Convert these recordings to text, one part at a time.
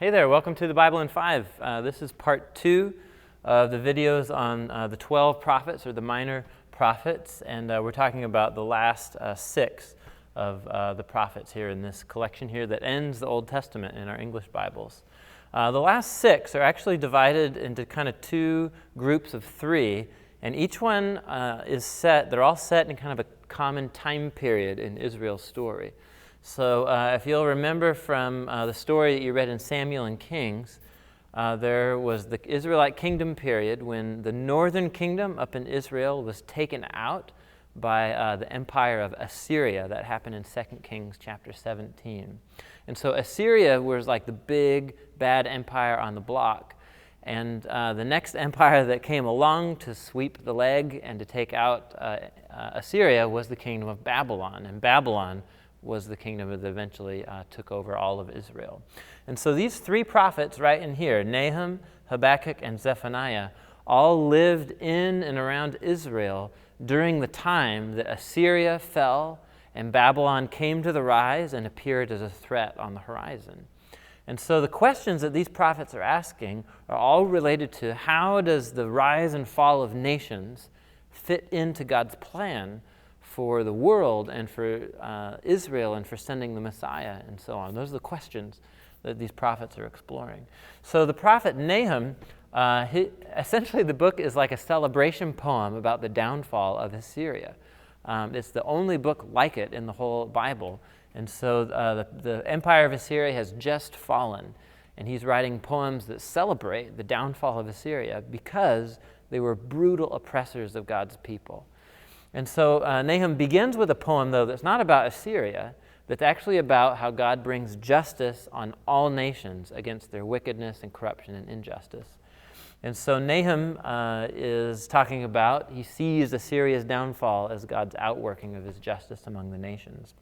Hey there, welcome to the Bible in 5. This is part 2 of the videos on the 12 prophets or the minor prophets, and we're talking about the last 6 of the prophets here in this collection here that ends the Old Testament in our English Bibles. The last 6 are actually divided into kind of 2 groups of 3, and each one they're all set in kind of a common time period in Israel's story. So if you'll remember from the story that you read in Samuel and Kings, there was the Israelite kingdom period when the northern kingdom up in Israel was taken out by the empire of Assyria. That happened in 2 Kings chapter 17. And so Assyria was like the big, bad empire on the block. And the next empire that came along to sweep the leg and to take out Assyria was the kingdom of Babylon. And Babylon was the kingdom that eventually took over all of Israel. And so these 3 prophets right in here, Nahum, Habakkuk, and Zephaniah, all lived in and around Israel during the time that Assyria fell and Babylon came to the rise and appeared as a threat on the horizon. And so the questions that these prophets are asking are all related to how does the rise and fall of nations fit into God's plan for the world and for Israel and for sending the Messiah and so on. Those are the questions that these prophets are exploring. So the prophet Nahum, essentially the book is like a celebration poem about the downfall of Assyria. It's the only book like it in the whole Bible. And so the empire of Assyria has just fallen. And he's writing poems that celebrate the downfall of Assyria because they were brutal oppressors of God's people. And so Nahum begins with a poem, though, that's not about Assyria, that's actually about how God brings justice on all nations against their wickedness and corruption and injustice. And so Nahum is talking about, he sees Assyria's downfall as God's outworking of his justice among the nations.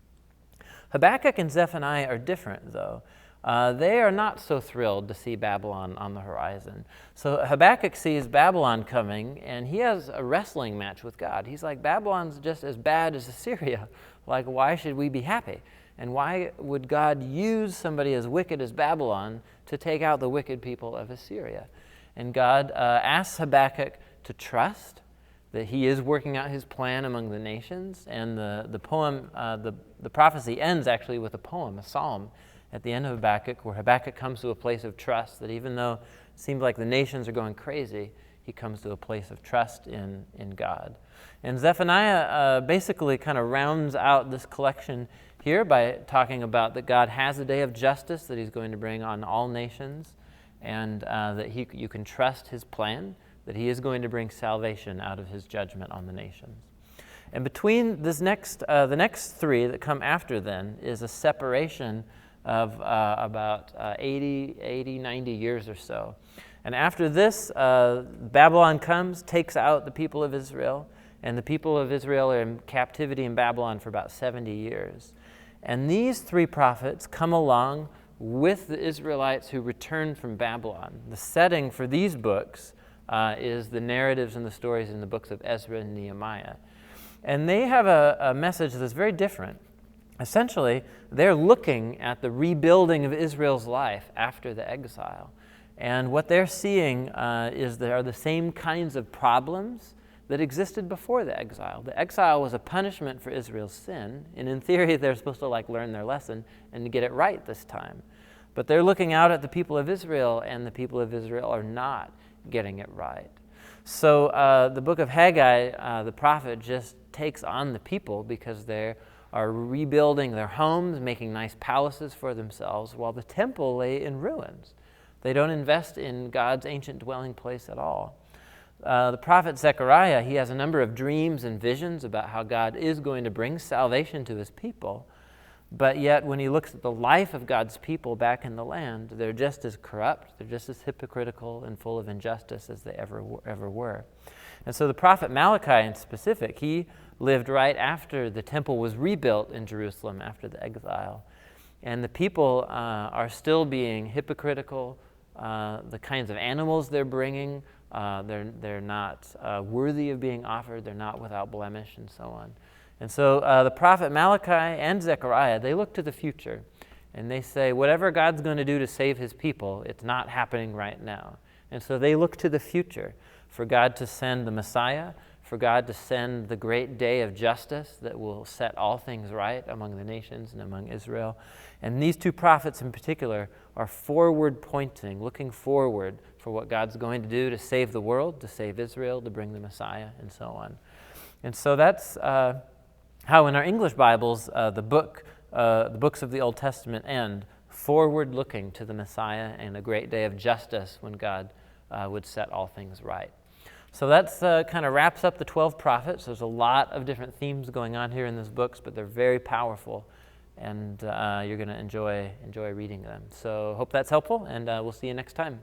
Habakkuk and Zephaniah are different, though. They are not so thrilled to see Babylon on the horizon. So Habakkuk sees Babylon coming, and he has a wrestling match with God. He's like, Babylon's just as bad as Assyria. Like, why should we be happy? And why would God use somebody as wicked as Babylon to take out the wicked people of Assyria? And God asks Habakkuk to trust that he is working out his plan among the nations. And the poem, the prophecy ends actually with a poem, a psalm, at the end of Habakkuk, where Habakkuk comes to a place of trust that even though it seems like the nations are going crazy, he comes to a place of trust in God. And Zephaniah basically kind of rounds out this collection here by talking about that God has a day of justice that he's going to bring on all nations, and that you can trust his plan, that he is going to bring salvation out of his judgment on the nations. And between the next 3 that come after then is a separation of about 80, 90 years or so. And after this, Babylon comes, takes out the people of Israel, and the people of Israel are in captivity in Babylon for about 70 years. And these 3 prophets come along with the Israelites who returned from Babylon. The setting for these books is the narratives and the stories in the books of Ezra and Nehemiah. And they have a message that's very different. Essentially, they're looking at the rebuilding of Israel's life after the exile. And what they're seeing is there are the same kinds of problems that existed before the exile. The exile was a punishment for Israel's sin, and in theory, they're supposed to learn their lesson and to get it right this time. But they're looking out at the people of Israel, and the people of Israel are not getting it right. So the book of Haggai, the prophet, just takes on the people because they're are rebuilding their homes, making nice palaces for themselves, while the temple lay in ruins. They don't invest in God's ancient dwelling place at all. The prophet Zechariah, he has a number of dreams and visions about how God is going to bring salvation to his people, but yet when he looks at the life of God's people back in the land, they're just as corrupt, they're just as hypocritical and full of injustice as they ever were. And so the prophet Malachi in specific, he lived right after the temple was rebuilt in Jerusalem after the exile. And the people are still being hypocritical. The kinds of animals they're bringing, they're not worthy of being offered. They're not without blemish and so on. And so the prophet Malachi and Zechariah, they look to the future. And they say, whatever God's going to do to save his people, it's not happening right now. And so they look to the future for God to send the Messiah, for God to send the great day of justice that will set all things right among the nations and among Israel. And these two prophets in particular are forward pointing, looking forward for what God's going to do to save the world, to save Israel, to bring the Messiah, and so on. And so that's how in our English Bibles, the books of the Old Testament end forward looking to the Messiah and a great day of justice when God would set all things right. So that's kind of wraps up the 12 prophets. There's a lot of different themes going on here in these books, but they're very powerful, and you're going to enjoy reading them. So hope that's helpful, and we'll see you next time.